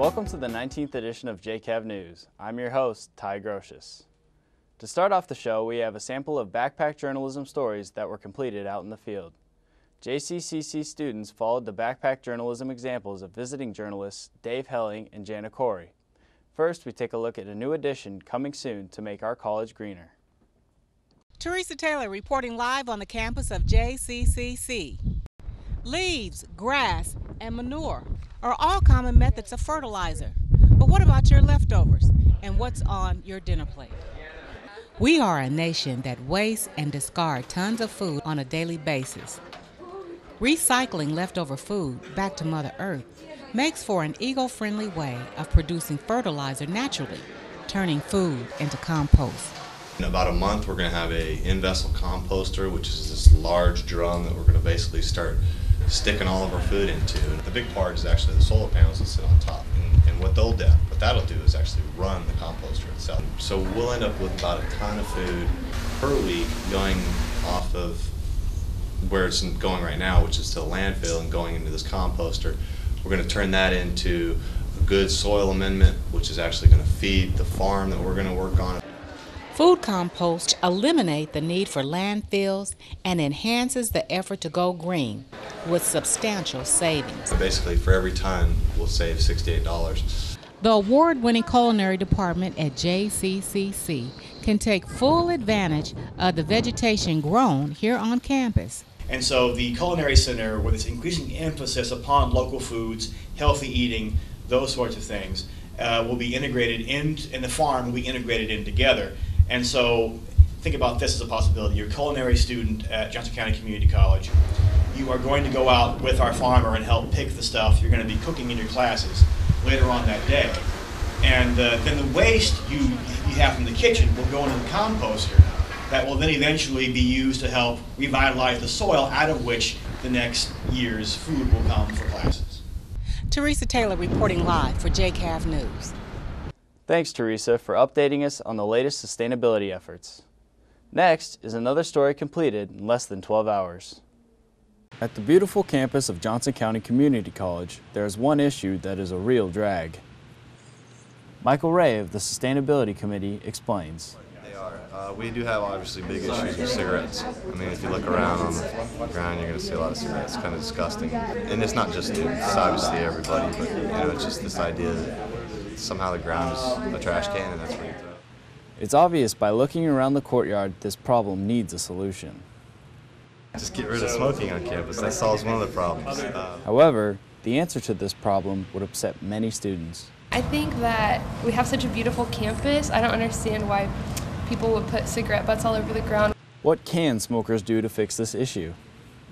Welcome to the 19th edition of JCAV News. I'm your host, Grosshuesch. To start off the show, we have a sample of backpack journalism stories that were completed out in the field. JCCC students followed the backpack journalism examples of visiting journalists Dave Helling and Jana Corey. First, we take a look at a new edition coming soon to make our college greener. Teresa Taylor reporting live on the campus of JCCC. Leaves, grass, and manure are all common methods of fertilizer. But what about your leftovers and what's on your dinner plate? We are a nation that wastes and discards tons of food on a daily basis. Recycling leftover food back to Mother Earth makes for an eco-friendly way of producing fertilizer naturally, turning food into compost. In about a month, we're going to have a in-vessel composter, which is this large drum that we're going to basically start sticking all of our food into. And the big part is actually the solar panels that sit on top. And what that'll do is actually run the composter itself. So we'll end up with about a ton of food per week going off of where it's going right now, which is to the landfill, and going into this composter. We're going to turn that into a good soil amendment, which is actually going to feed the farm that we're going to work on. Food compost eliminates the need for landfills and enhances the effort to go green with substantial savings. So basically, for every ton, we'll save $68. The award-winning culinary department at JCCC can take full advantage of the vegetation grown here on campus. And so the Culinary Center, with its increasing emphasis upon local foods, healthy eating, those sorts of things, will be integrated in the farm will be integrated in together. And so think about this as a possibility. You're a culinary student at Johnson County Community College. You are going to go out with our farmer and help pick the stuff you're going to be cooking in your classes later on that day. And then the waste you have from the kitchen will go into the composter that will then eventually be used to help revitalize the soil out of which the next year's food will come for classes. Teresa Taylor reporting live for JCAV News. Thanks, Teresa, for updating us on the latest sustainability efforts. Next is another story completed in less than 12 hours. At the beautiful campus of Johnson County Community College, there is one issue that is a real drag. Michael Ray of the Sustainability Committee explains. They are. We do have obviously big issues with cigarettes. I mean, if you look around on the ground, you're going to see a lot of cigarettes. It's kind of disgusting. And it's not just students, it's obviously everybody, but it's just this idea that somehow the ground is a trash can and that's where you throw it. It's obvious by looking around the courtyard this problem needs a solution. Just get rid of smoking on campus. That solves one of the problems. However, the answer to this problem would upset many students. I think that we have such a beautiful campus. I don't understand why people would put cigarette butts all over the ground. What can smokers do to fix this issue?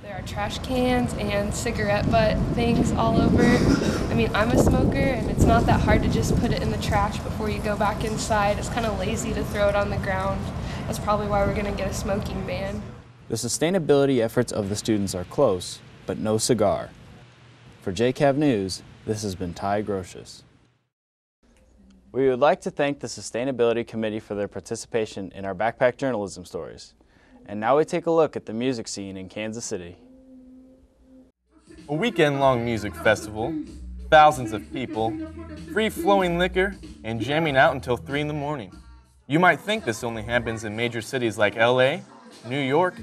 There are trash cans and cigarette butt things all over. I mean, I'm a smoker, and it's not that hard to just put it in the trash before you go back inside. It's kind of lazy to throw it on the ground. That's probably why we're going to get a smoking ban. The sustainability efforts of the students are close, but no cigar. For JCAV News, this has been Grosshuesch. We would like to thank the Sustainability Committee for their participation in our backpack journalism stories. And now we take a look at the music scene in Kansas City. A weekend-long music festival, thousands of people, free-flowing liquor, and jamming out until 3 in the morning. You might think this only happens in major cities like LA, New York,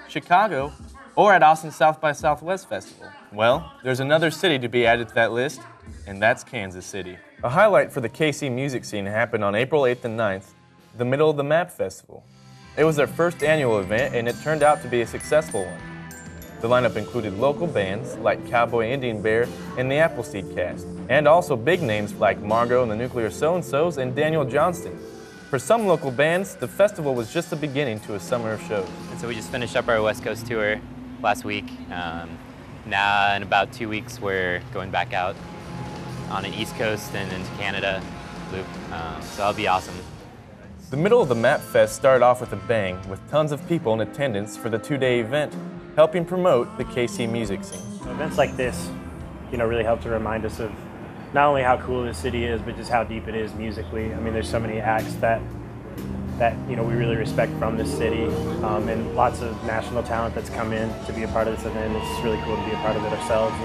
Chicago, or at Austin's South by Southwest Festival. Well, there's another city to be added to that list, and that's Kansas City. A highlight for the KC music scene happened on April 8th and 9th, the Middle of the Map Festival. It was their first annual event, and it turned out to be a successful one. The lineup included local bands like Cowboy Indian Bear and the Appleseed Cast, and also big names like Margot and the Nuclear So-and-Sos and Daniel Johnston. For some local bands, the festival was just the beginning to a summer of shows. And so we just finished up our West Coast tour last week. Now in about 2 weeks, we're going back out on an East Coast and into Canada loop, so that'll be awesome. The Middle of the Map Fest started off with a bang, with tons of people in attendance for the 2-day event, helping promote the KC music scene. Events like this, really help to remind us of not only how cool this city is, but just how deep it is musically. I mean, there's so many acts that we really respect from this city, and lots of national talent that's come in to be a part of this event. It's really cool to be a part of it ourselves,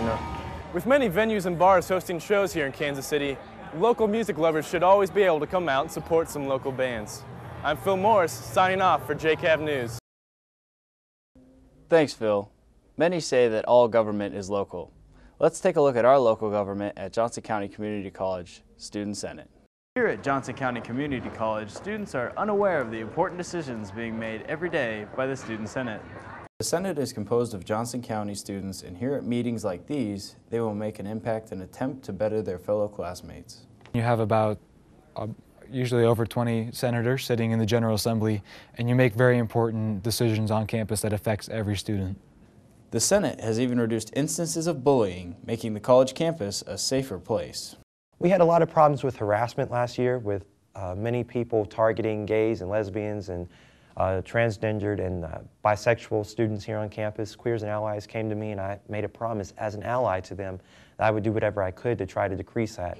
With many venues and bars hosting shows here in Kansas City, Local music lovers should always be able to come out and support some local bands. I'm Phil Morris, signing off for JCAV News. Thanks, Phil. Many say that all government is local. Let's take a look at our local government at Johnson County Community College Student Senate. Here at Johnson County Community College, students are unaware of the important decisions being made every day by the Student Senate. The Senate is composed of Johnson County students, and here at meetings like these, they will make an impact and attempt to better their fellow classmates. You have about usually over 20 senators sitting in the General Assembly, and you make very important decisions on campus that affects every student. The Senate has even reduced instances of bullying, making the college campus a safer place. We had a lot of problems with harassment last year, with many people targeting gays and lesbians and transgendered and bisexual students here on campus. Queers and Allies came to me, and I made a promise as an ally to them that I would do whatever I could to try to decrease that.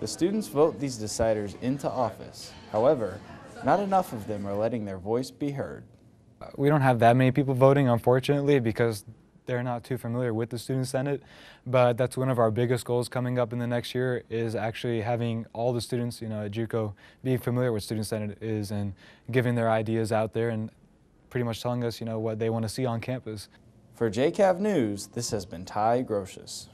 The students vote these deciders into office. However, not enough of them are letting their voice be heard. We don't have that many people voting, unfortunately, because they're not too familiar with the Student Senate, but that's one of our biggest goals coming up in the next year, is actually having all the students, at JUCO being familiar with Student Senate is and giving their ideas out there and pretty much telling us, what they want to see on campus. For JCAV News, this has been Ty Grosshuesch.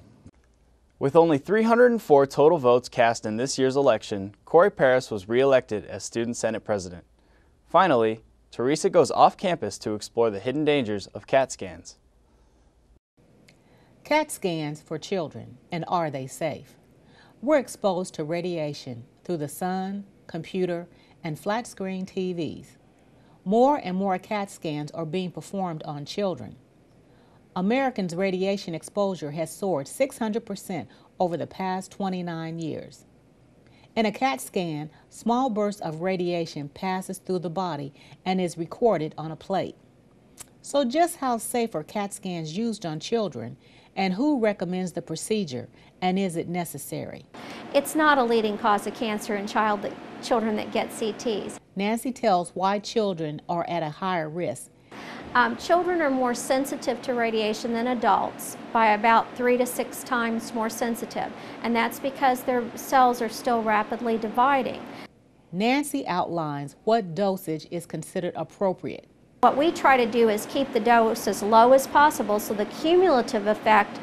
With only 304 total votes cast in this year's election, Corey Paris was re-elected as Student Senate President. Finally, Teresa goes off campus to explore the hidden dangers of CAT scans. CAT scans for children, and are they safe? We're exposed to radiation through the sun, computer, and flat-screen TVs. More and more CAT scans are being performed on children. Americans' radiation exposure has soared 600% over the past 29 years. In a CAT scan, small bursts of radiation passes through the body and is recorded on a plate. So just how safe are CAT scans used on children, and who recommends the procedure, and is it necessary? It's not a leading cause of cancer in children that get CTs. Nancy tells why children are at a higher risk. Children are more sensitive to radiation than adults, by about 3 to 6 times more sensitive, and that's because their cells are still rapidly dividing. Nancy outlines what dosage is considered appropriate. What we try to do is keep the dose as low as possible so the cumulative effect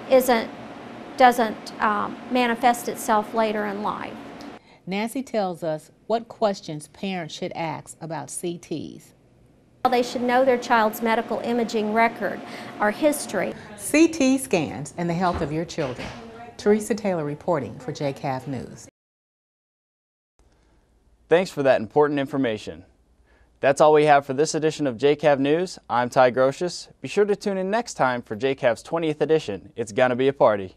doesn't manifest itself later in life. Nancy tells us what questions parents should ask about CTs. They should know their child's medical imaging record or history. CT scans and the health of your children. Teresa Taylor reporting for JCAV News. Thanks for that important information. That's all we have for this edition of JCAV News. I'm Ty Grosshuesch. Be sure to tune in next time for JCAV's 20th edition. It's gonna be a party.